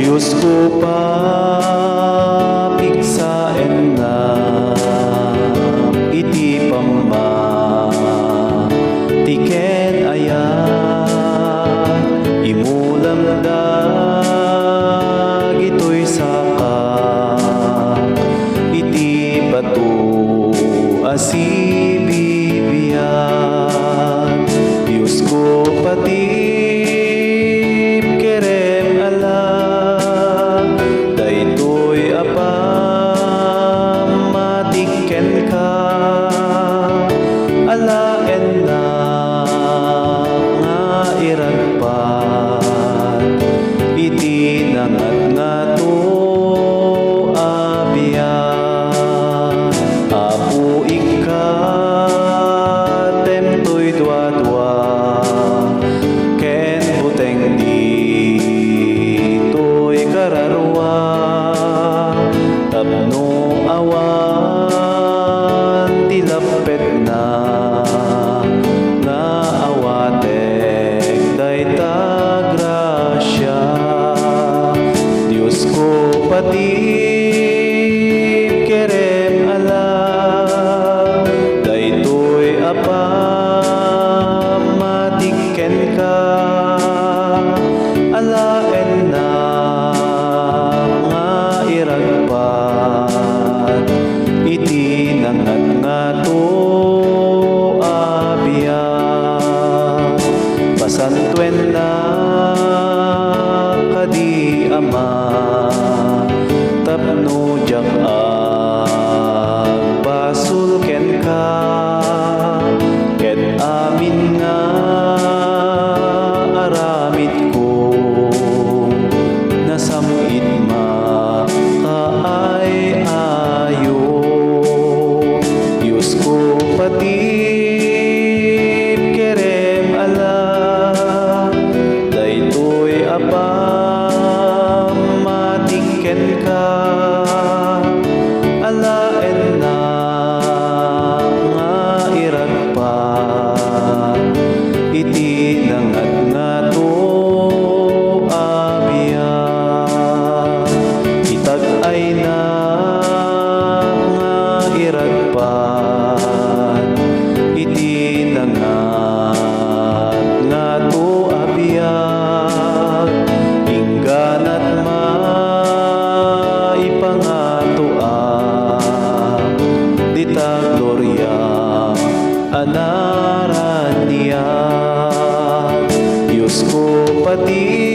Diyos ko papiksaen na iti pamma tiken aya imulam ito'y saka iti bato asibibiyat. Diyos ko pati kerem ala daytoy apam matiken ka alaen na nga iragpat iti nangat nga to abiyat. Apo ika temtoy dwa-dwa ken buteng ditoy kararwa tapno awan tilapet na nga awatek dayta grasya. Diyos ko pati kerem ala daytoy apam matiken ka alaen na nga iragpat iti nangat nga to abiyat. Pasantuen na kadi ama tapno jak agbasul ken ka ket amin nga aramid ko nasamit ma kaay ayo. Diyos ko pati kerem ala daytoy apam matiken ka alaen na nga iragpat iti nangat nga to abiyat. Itag-ay na nga iragpat iti nangat nga to abiyat. Ingganat maipangatoan dita gloria anaran niya. Diyos ko pati